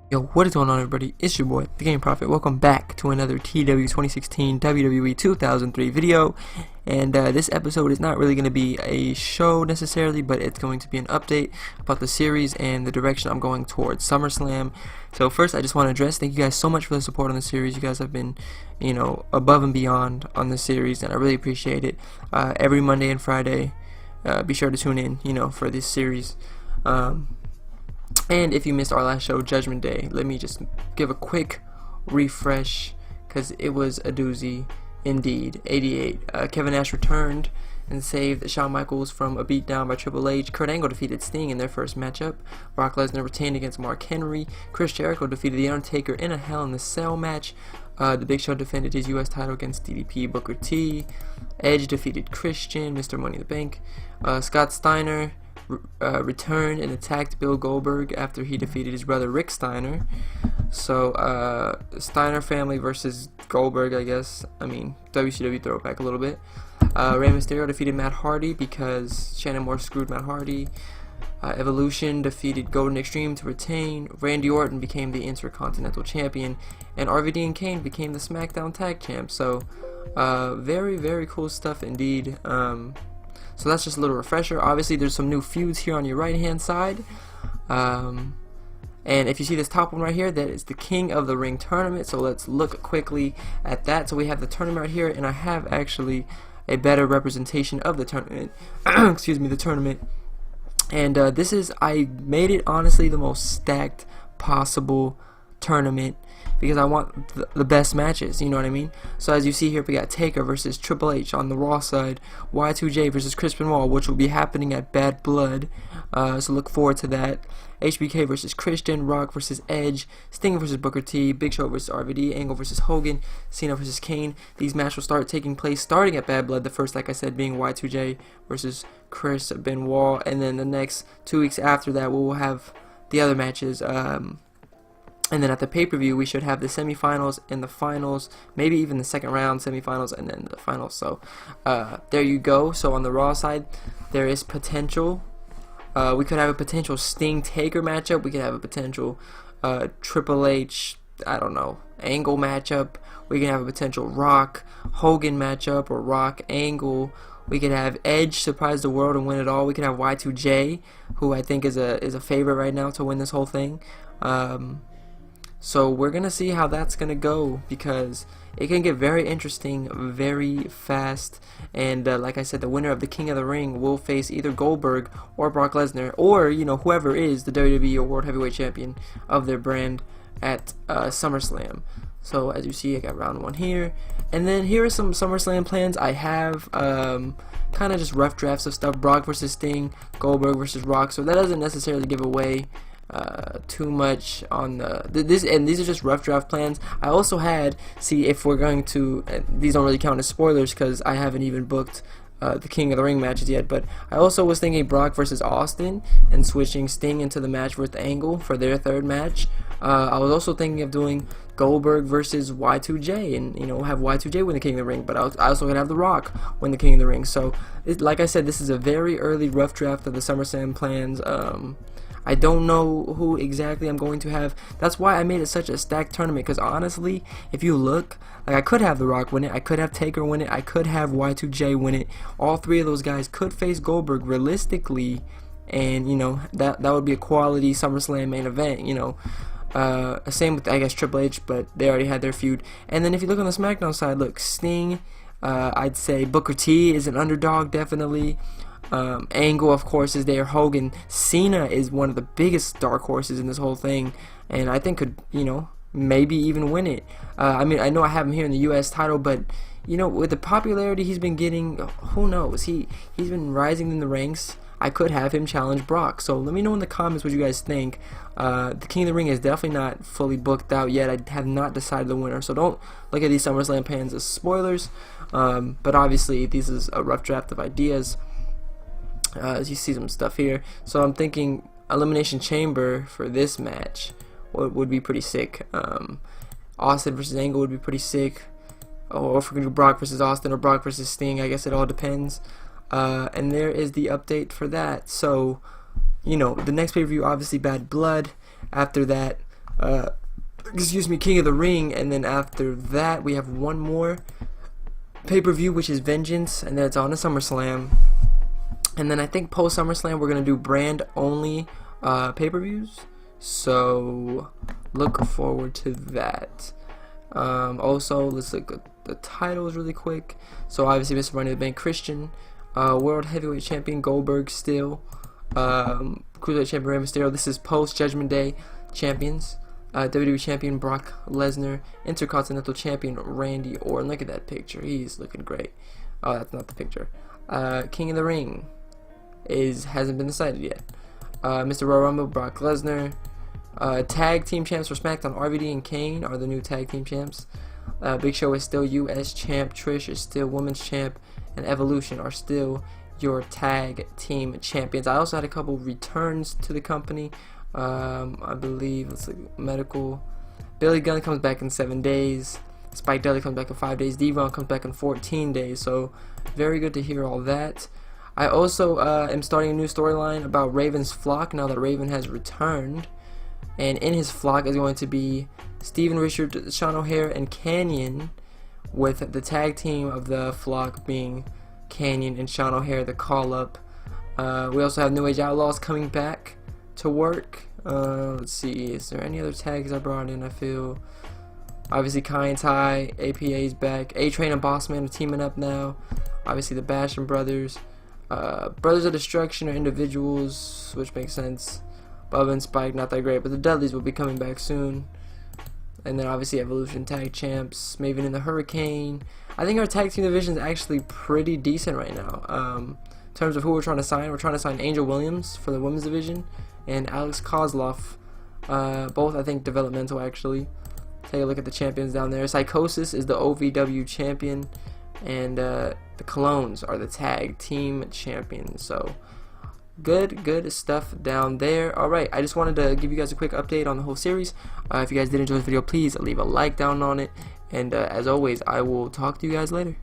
Yo, what is going on, everybody? It's your boy, the Game Prophet. Welcome back to another TEW 2016 WWE 2003 video. And this episode is not really going to be a show necessarily, but it's going to be an update about the series and the direction I'm going towards SummerSlam. So first, I just want to address, thank you guys so much for the support on the series. You guys have been, above and beyond on the series, and I really appreciate it. Every Monday and Friday, be sure to tune in, for this series. And if you missed our last show, Judgment Day, let me just give a quick refresh, because it was a doozy indeed. 88. Kevin Nash returned and saved Shawn Michaels from a beatdown by Triple H. Kurt Angle defeated Sting in their first matchup. Brock Lesnar retained against Mark Henry. Chris Jericho defeated The Undertaker in a Hell in a Cell match. The Big Show defended his U.S. title against DDP Booker T. Edge defeated Christian, Mr. Money in the Bank. Scott Steiner returned and attacked Bill Goldberg after he defeated his brother Rick Steiner. So Steiner family versus Goldberg, I guess. I mean, WCW throwback a little bit. Rey Mysterio defeated Matt Hardy because Shannon Moore screwed Matt Hardy. Evolution defeated Golden Extreme to retain. Randy Orton became the Intercontinental Champion, and RVD and Kane became the SmackDown Tag Champs. So very, very cool stuff indeed. So that's just a little refresher. Obviously, there's some new feuds here on your right-hand side. And if you see this top one right here, that is the King of the Ring tournament. So let's look quickly at that. So we have the tournament right here, and I have actually a better representation of the tournament. Excuse me, the tournament. And this is, I made it honestly the most stacked possible tournament, because I want the best matches, you know what I mean? So as you see here, we got Taker versus Triple H on the Raw side, Y2J versus Chris Benoit, which will be happening at Bad Blood, so look forward to that. HBK versus Christian, Rock versus Edge, Sting versus Booker T, Big Show versus RVD, Angle versus Hogan, Cena versus Kane. These matches will start taking place starting at Bad Blood, the first, like I said, being Y2J versus Chris Benoit, and then the next 2 weeks after that, we will have the other matches. And then at the pay-per-view, we should have the semifinals and the finals, maybe even the second round, semifinals, and then the finals. So there you go. So on the Raw side, there is potential. We could have a potential Sting-Taker matchup. We could have a potential Triple H, I don't know, Angle matchup. We can have a potential Rock-Hogan matchup, or Rock-Angle. We could have Edge surprise the world and win it all. We could have Y2J, who I think is a favorite right now to win this whole thing. So we're going to see how that's going to go, because it can get very interesting very fast. And like I said, the winner of the King of the Ring will face either Goldberg or Brock Lesnar, or, whoever is the WWE or World Heavyweight Champion of their brand at SummerSlam. So as you see, I got round one here. And then here are some SummerSlam plans I have. Kind of just rough drafts of stuff. Brock versus Sting, Goldberg versus Rock. So that doesn't necessarily give away too much on these are just rough draft plans. I also had, if we're going to, these don't really count as spoilers because I haven't even booked the King of the Ring matches yet, but I also was thinking Brock versus Austin and switching Sting into the match with Angle for their third match. I was also thinking of doing Goldberg versus Y2J, and have Y2J win the King of the Ring, but I also could have The Rock win the King of the Ring. So like I said, this is a very early rough draft of the SummerSlam plans. I don't know who exactly I'm going to have. That's why I made it such a stacked tournament, because honestly, if you look, I could have The Rock win it, I could have Taker win it, I could have Y2J win it. All three of those guys could face Goldberg realistically, and that would be a quality SummerSlam main event. Same with, I guess, Triple H, but they already had their feud. And then if you look on the SmackDown side, look, Sting, I'd say Booker T is an underdog, definitely. Angle, of course, is there. Hogan, Cena is one of the biggest dark horses in this whole thing, and I think could, maybe even win it. I mean, I know I have him here in the U.S. title, but with the popularity he's been getting, who knows? He's been rising in the ranks. I could have him challenge Brock. So let me know in the comments what you guys think. The King of the Ring is definitely not fully booked out yet. I have not decided the winner, so don't look at these SummerSlam plans as spoilers. But obviously, this is a rough draft of ideas. As you see some stuff here, so I'm thinking Elimination Chamber for this match would be pretty sick. Austin versus Angle would be pretty sick, or if we're gonna do Brock versus Austin or Brock versus Sting, I guess it all depends. And there is the update for that. So the next pay-per-view, obviously Bad Blood. After that, excuse me, King of the Ring, and then after that we have one more pay-per-view, which is Vengeance, and that's on a SummerSlam. And then I think post SummerSlam we're gonna do brand only pay-per-views, so look forward to that. Also, let's look at the titles really quick. So obviously Mr. Money in the Bank Christian, World Heavyweight Champion Goldberg still, Cruiserweight Champion Rey Mysterio. This is post Judgment Day champions. WWE Champion Brock Lesnar, Intercontinental Champion Randy Orton. Look at that picture, he's looking great. Oh, that's not the picture. King of the Ring hasn't been decided yet. Mr. Royal Rumble, Brock Lesnar. Tag team champs for SmackDown, RVD and Kane are the new tag team champs. Big Show is still US champ, Trish is still women's champ, and Evolution are still your tag team champions. I also had a couple returns to the company. I believe it's like medical. Billy Gunn comes back in 7 days. Spike Dudley comes back in 5 days. Devon comes back in 14 days. So very good to hear all that. I also am starting a new storyline about Raven's flock now that Raven has returned. And in his flock is going to be Steven Richard, Sean O'Hare, and Canyon, with the tag team of the flock being Canyon and Sean O'Hare, the call-up. We also have New Age Outlaws coming back to work. Let's see, is there any other tags I brought in? I feel obviously Kai and Ty, APA's back. A-Train and Bossman are teaming up now. Obviously the Basham brothers. Brothers of Destruction are individuals, which makes sense. Bubba and Spike, not that great, but the Dudleys will be coming back soon. And then obviously Evolution Tag Champs, Maven and the Hurricane. I think our tag team division is actually pretty decent right now. In terms of who we're trying to sign Angel Williams for the women's division and Alex Kozlov, both I think developmental actually. Take a look at the champions down there. Psychosis is the OVW champion, and the Clones are the tag team champions. So good stuff down there. Alright, I just wanted to give you guys a quick update on the whole series. If you guys did enjoy this video, please leave a like down on it, and as always, I will talk to you guys later.